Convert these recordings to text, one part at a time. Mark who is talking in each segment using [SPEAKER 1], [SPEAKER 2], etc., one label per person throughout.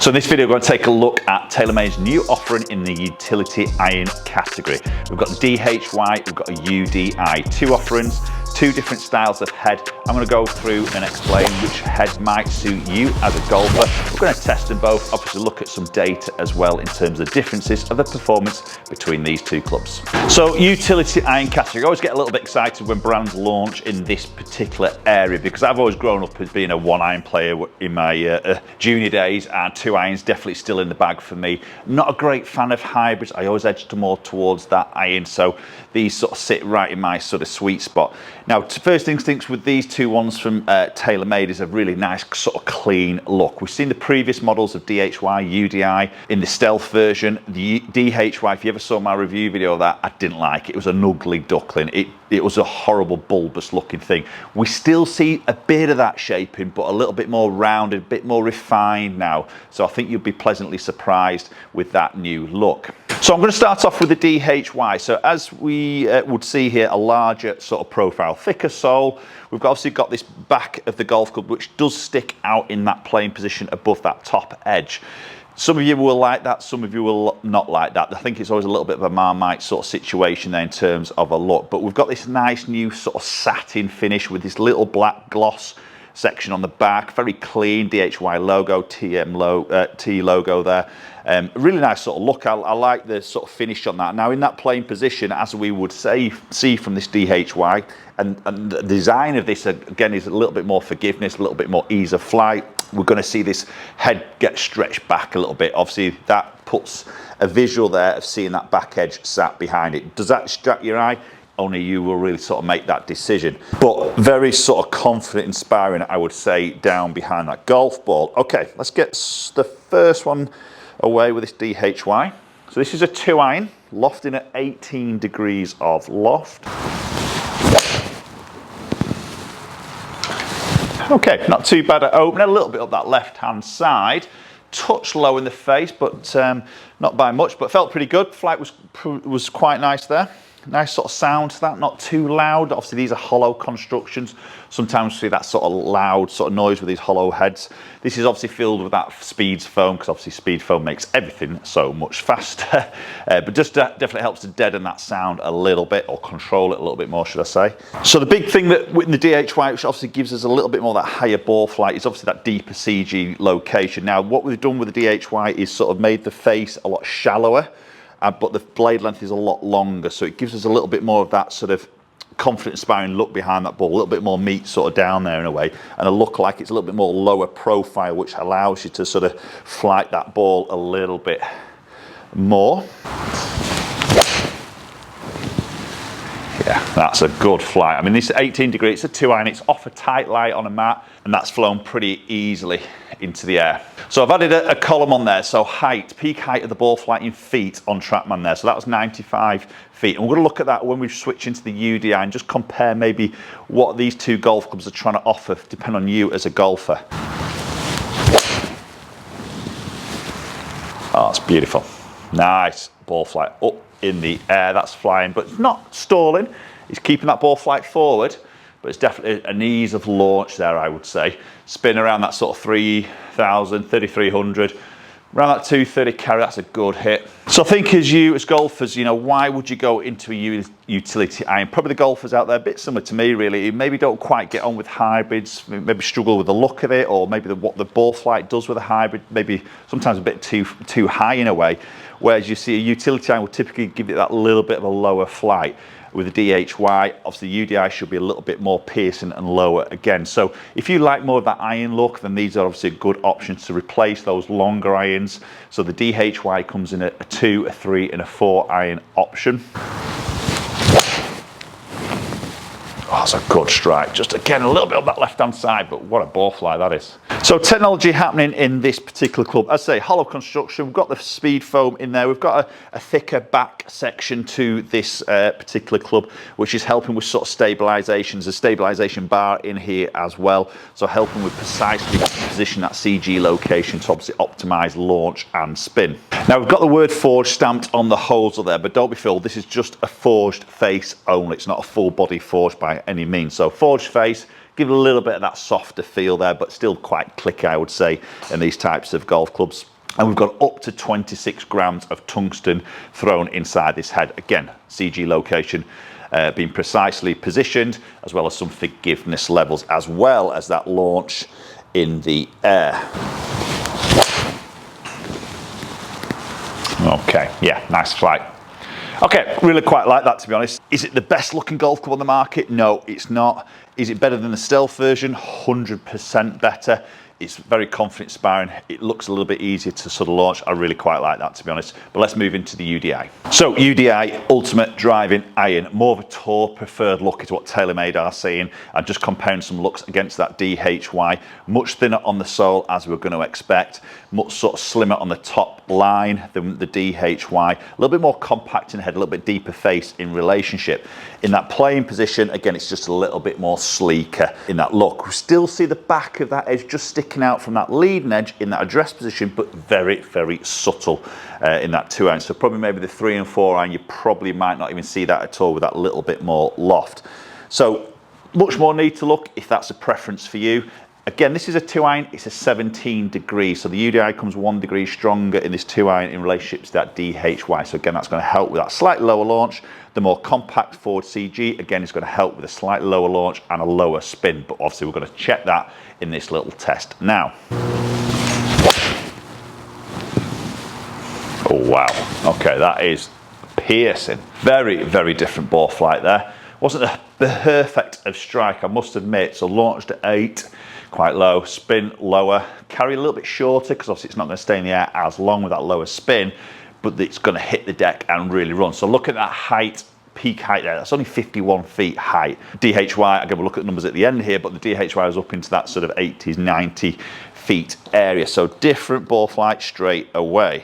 [SPEAKER 1] So in this video, we're going to take a look at TaylorMade's new offering in the utility iron category. We've got the DHY, we've got a UDI, two offerings, two different styles of head. I'm going to go through and explain which head might suit you as a golfer. We're going to test them both, obviously look at some data as well in terms of the differences of the performance between these two clubs. So utility iron category, I always get a little bit excited when brands launch in this particular area because I've always grown up as being a one iron player in my junior days, and two irons definitely still in the bag for me. Not a great fan of hybrids, I always edge more towards that iron, so these sort of sit right in my sort of sweet spot. Now, first instincts with these two ones from TaylorMade is a really nice sort of clean look. We've seen the previous models of DHY, UDI in the stealth version. The DHY, if you ever saw my review video of that, I didn't like it. It was an ugly duckling. It was a horrible bulbous looking thing. We still see a bit of that shaping, but a little bit more rounded, a bit more refined now. So I think you'll be pleasantly surprised with that new look. So I'm going to start off with the DHY. So as we would see here, a larger sort of profile, thicker sole. We've obviously got this back of the golf club, which does stick out in that playing position above that top edge. Some of you will like that, some of you will not like that. I think it's always a little bit of a Marmite sort of situation there in terms of a look. But we've got this nice new sort of satin finish with this little black gloss section on the back, very clean DHY logo, T logo there. Really nice sort of look. I like the sort of finish on that. Now in that playing position, as we would see from this DHY, and the design of this again is a little bit more forgiveness, a little bit more ease of flight. We're going to see this head get stretched back a little bit. Obviously that puts a visual there of seeing that back edge sat behind it. Does that distract your eye? Only you will really sort of make that decision. But very sort of confident, inspiring, I would say, down behind that golf ball. Okay, let's get the first one away with this DHY. So this is a 2-iron, lofting at 18 degrees of loft. Okay, not too bad at opening, a little bit up that left-hand side. Touch low in the face, but not by much, but felt pretty good. Flight was quite nice there. Nice sort of sound to that, not too loud. Obviously these are hollow constructions. Sometimes you see that sort of loud sort of noise with these hollow heads. This is obviously filled with that speed foam, because obviously speed foam makes everything so much faster. But just definitely helps to deaden that sound a little bit, or control it a little bit more, should I say. So the big thing that in the DHY, which obviously gives us a little bit more that higher ball flight, is obviously that deeper CG location. Now what we've done with the DHY is sort of made the face a lot shallower, but the blade length is a lot longer, so it gives us a little bit more of that sort of confident, inspiring look behind that ball, a little bit more meat sort of down there in a way, and a look like it's a little bit more lower profile, which allows you to sort of flight that ball a little bit more. Yeah, that's a good flight. I mean, this is 18 degrees, it's a 2-iron, it's off a tight light on a mat, and that's flown pretty easily into the air. So I've added a column on there, so height, peak height of the ball flight in feet on TrackMan there, so that was 95 feet. And we're going to look at that when we switch into the UDI and just compare maybe what these two golf clubs are trying to offer, depending on you as a golfer. Oh, it's beautiful. Nice ball flight up in the air, that's flying, but it's not stalling. It's keeping that ball flight forward, but it's definitely an ease of launch there, I would say. Spin around that sort of 3,000, 3,300, around that 230 carry, that's a good hit. So I think as golfers, you know, why would you go into a utility iron? Probably the golfers out there, a bit similar to me really, who maybe don't quite get on with hybrids, maybe struggle with the look of it, or maybe what the ball flight does with a hybrid, maybe sometimes a bit too high in a way. Whereas you see a utility iron will typically give it that little bit of a lower flight. With the DHY, obviously UDI should be a little bit more piercing and lower again. So if you like more of that iron look, then these are obviously good options to replace those longer irons. So the DHY comes in a 2, a 3 and a 4 iron option. Oh, that's a good strike. Just again, a little bit on that left-hand side, but what a ball fly that is. So technology happening in this particular club. As I say, hollow construction, we've got the speed foam in there. We've got a thicker back section to this particular club, which is helping with sort of stabilizations. A stabilization bar in here as well. So helping with precisely position that CG location to obviously optimize launch and spin. Now we've got the word forged stamped on the holes there, but don't be fooled, this is just a forged face only. It's not a full body forged by any means. So forged face, give a little bit of that softer feel there, but still quite clicky, I would say, in these types of golf clubs. And we've got up to 26 grams of tungsten thrown inside this head. Again, CG location being precisely positioned, as well as some forgiveness levels, as well as that launch in the air. Okay, yeah, nice flight. Okay, really quite like that, to be honest. Is it the best looking golf club on the market? No, it's not. Is it better than the Stealth version? 100% better. It's very confident inspiring. It looks a little bit easier to sort of launch. I really quite like that, to be honest. But let's move into the UDI. So UDI Ultimate Driving Iron, more of a tour preferred look is what TaylorMade are saying. I'm just comparing some looks against that DHY. Much thinner on the sole, as we're going to expect. Much sort of slimmer on the top line than the DHY. A little bit more compact in the head, a little bit deeper face in relationship. In that playing position, again, it's just a little bit more sleeker in that look. We still see the back of that edge just sticking out from that leading edge in that address position, but very, very subtle in that 2-iron. So probably maybe the 3 and 4 iron, you probably might not even see that at all with that little bit more loft. So much more need to look if that's a preference for you. Again, this is a 2-iron, it's a 17 degrees. So the UDI comes 1 degree stronger in this 2-iron in relationship to that DHY. So again, that's going to help with that slightly lower launch. The more compact forward CG, again, is going to help with a slightly lower launch and a lower spin. But obviously we're going to check that in this little test now. Oh, wow. Okay, that is piercing. Very, very different ball flight there. Wasn't the perfect of strike, I must admit. So launched at 8. Quite low, spin lower, carry a little bit shorter because obviously it's not going to stay in the air as long with that lower spin, but it's going to hit the deck and really run. So look at that height, peak height there, that's only 51 feet height. DHY, again we'll look at the numbers at the end here, but the DHY is up into that sort of 80s, 90 feet area. So different ball flight straight away.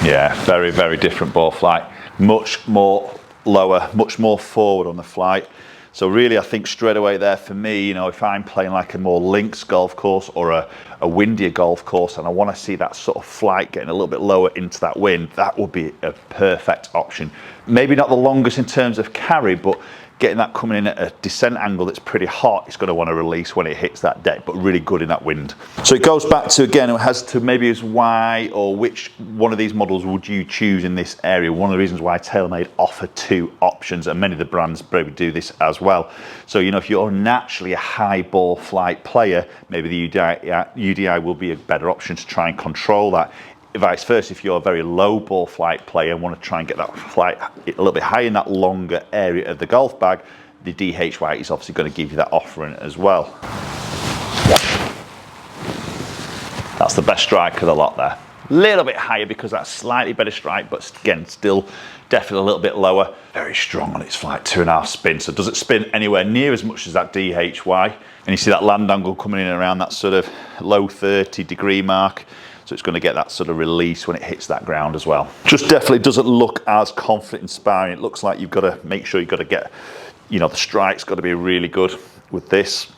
[SPEAKER 1] Yeah, very, very different ball flight. Much more lower, much more forward on the flight. So really, I think straight away there for me, you know, if I'm playing like a more links golf course or a windier golf course and I want to see that sort of flight getting a little bit lower into that wind, that would be a perfect option. Maybe not the longest in terms of carry, but getting that coming in at a descent angle that's pretty hot, it's going to want to release when it hits that deck, but really good in that wind. So it goes back to, again, it has to maybe is why or which one of these models would you choose in this area. One of the reasons why TaylorMade offer 2 options, and many of the brands probably do this as well. So, you know, if you're naturally a high ball flight player, maybe the UDI will be a better option to try and control that. Vice versa, if you're a very low ball flight player and want to try and get that flight a little bit higher in that longer area of the golf bag, the DHY is obviously going to give you that offering as well. That's the best strike of the lot there. A little bit higher because that's slightly better strike, but again, still definitely a little bit lower. Very strong on its flight, 2.5 spin. So does it spin anywhere near as much as that DHY? And you see that land angle coming in around that sort of low 30 degree mark. So it's going to get that sort of release when it hits that ground as well. Just definitely doesn't look as confident inspiring. It looks like you've got to make sure you've got to get, you know, the strike's got to be really good with this.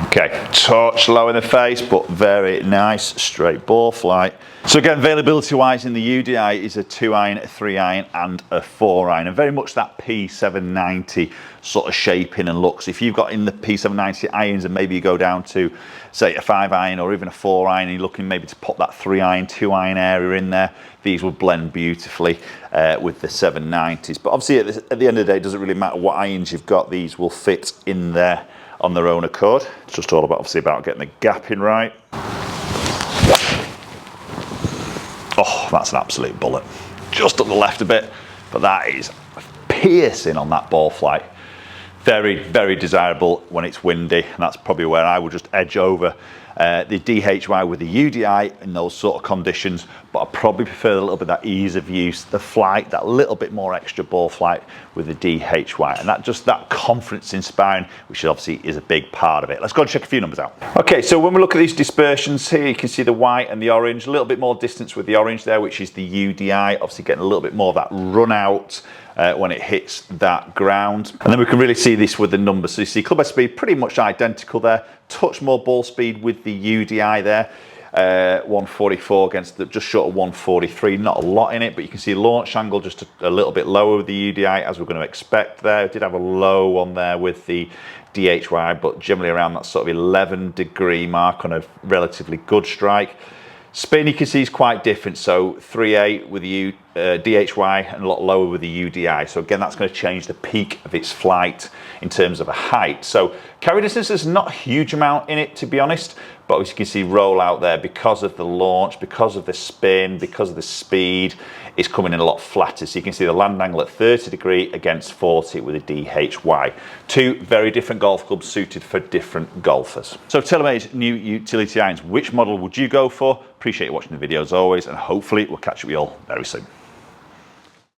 [SPEAKER 1] Okay, touch low in the face, but very nice straight ball flight. So again, availability wise in the UDI is a 2-iron, a 3-iron and a 4-iron, and very much that P790 sort of shaping and looks. If you've got in the P790 irons and maybe you go down to say a 5-iron or even a 4-iron and you're looking maybe to pop that 3-iron, 2-iron area in there, these will blend beautifully with the 790s. But obviously at the end of the day, it doesn't really matter what irons you've got, these will fit in there on their own accord. It's just all about obviously about getting the gap in right. Oh, that's an absolute bullet. Just up the left a bit, but that is piercing on that ball flight. Very, very desirable when it's windy, and that's probably where I would just edge over the DHY with the UDI in those sort of conditions, but I probably prefer a little bit of that ease of use, the flight, that little bit more extra ball flight with the DHY, and that confidence inspiring, which obviously is a big part of it. Let's go and check a few numbers out. Okay, so when we look at these dispersions here, you can see the white and the orange, a little bit more distance with the orange there, which is the UDI, obviously getting a little bit more of that run out when it hits that ground. And then we can really see this with the numbers. So you see club head speed pretty much identical there, touch more ball speed with the UDI there. 144 against just short of 143. Not a lot in it, but you can see launch angle just a little bit lower with the UDI, as we're going to expect there. It did have a low on there with the DHY, but generally around that sort of 11-degree mark on a relatively good strike. Spin, you can see, is quite different. So 3.8 with the DHY and a lot lower with the UDI. So again, that's going to change the peak of its flight in terms of a height. So carry distance, there's not a huge amount in it, to be honest. But as you can see, roll out there, because of the launch, because of the spin, because of the speed, it's coming in a lot flatter. So you can see the land angle at 30-degree against 40 with a DHY. Two very different golf clubs suited for different golfers. So TaylorMade's new utility irons, which model would you go for? Appreciate you watching the video as always, and hopefully we'll catch up with you all very soon.